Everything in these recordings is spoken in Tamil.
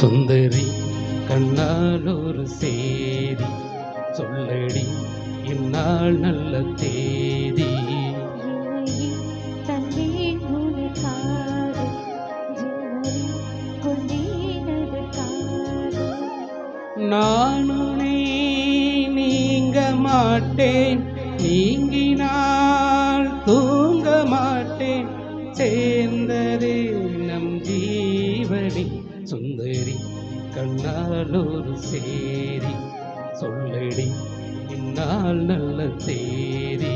சுந்தரி கண்ணால் ஒரு சேதி சொல்லடி இந்நாள் நல்ல தேதி. நானும் நீங்க மாட்டேன், நீங்கினால் தூங்க மாட்டேன், சேர்ந்ததே நம் ஜீவனி. சுந்தரி கண்ணால் ஒரு சேதி சொல்லடி இந்நாள் நல்ல தேதி.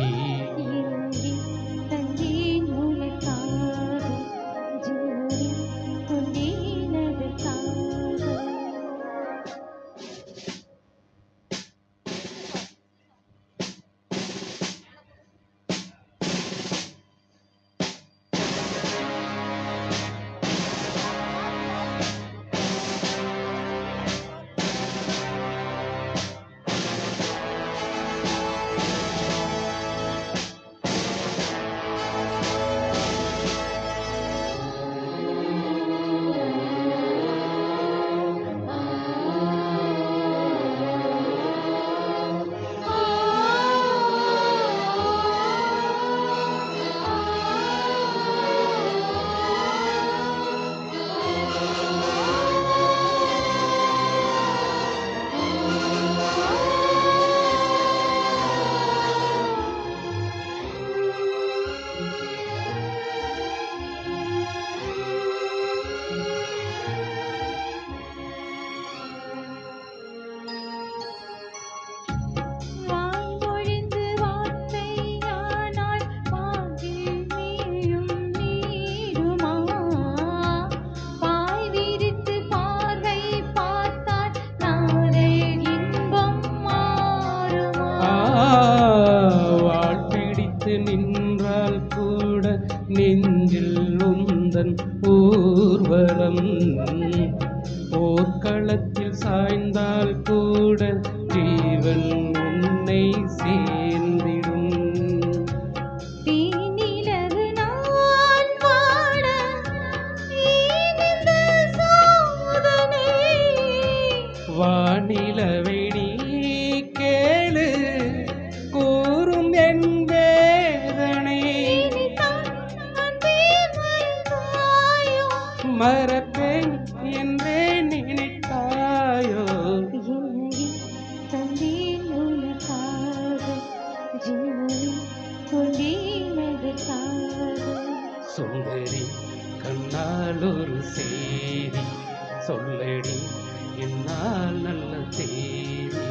நின்றால் கூட நெஞ்சில் உந்தன் ஊர்வலம், போர்க்களத்தில் சாய்ந்தால் கூட ஜீவன் உன்னை சேர்ந்திடும். வானிலவை நீ கேளு கூறும் என் வேதனை, மறப்பேன் என்றே நினைத்தாயோ. சுந்தரி கண்ணால் ஒரு சேதி சொல்லடி என்னால் நல்ல தேதி.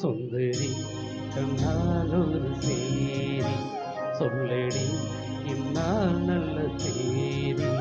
சுந்தரி கண்ணால் ஒரு சேதி சொல்லடி இந்நாள் நல்ல தேதி.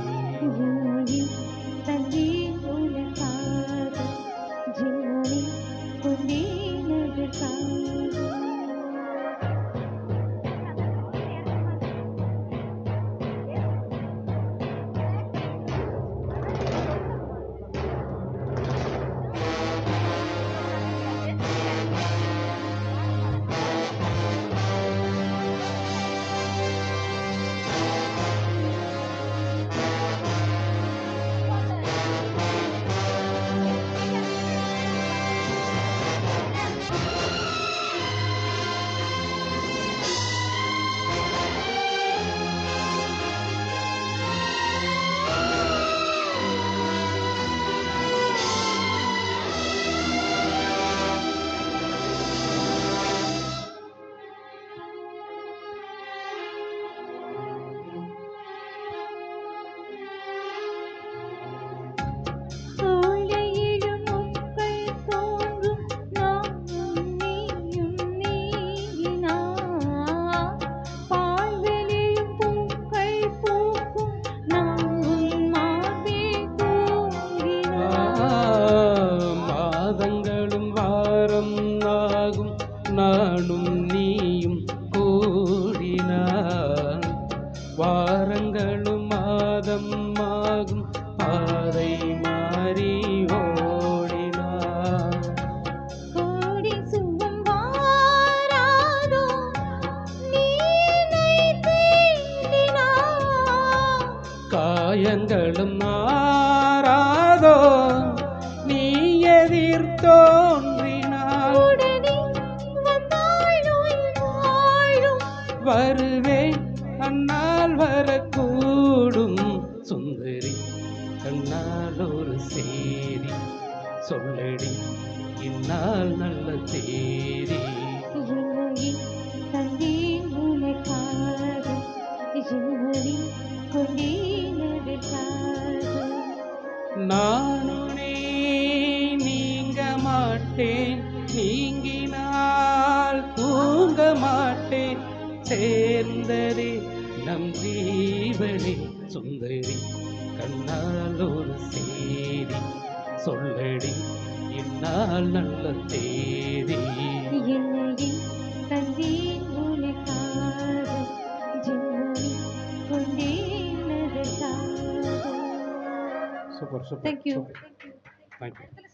நானும் நீயும் கூடினார் வாரங்களும் மாதம் ஆகும், பாதை மாறி ஓடினார். வானங்களும் மாறாதோ நீ எதிர்த்தோன்றினால் உடனே வந்தாய் வாழும் வருவேன் அந்நாள் வரக்கூடும் சுந்தரி கண்ணால் ஒரு சேரி சொல்லடி இந்நாள் நல்ல தேதி என்னையே தந்தேன் உனக்காக ஜென்மதி கொண்டேனதற்காக நானுனே நீங்க மாட்டேன் நீங்கினால் தூங்க மாட்டேன் சேர்ந்ததே நம் ஜீவனே சுந்தரி கண்ணால் ஒரு சேரி சொல்லடி இந்நாள் நல்ல தேதி என்னையே தந்தேன் உனக்காக ஜென்மதி கொண்டேனதற்காக super super Thank you. Thank you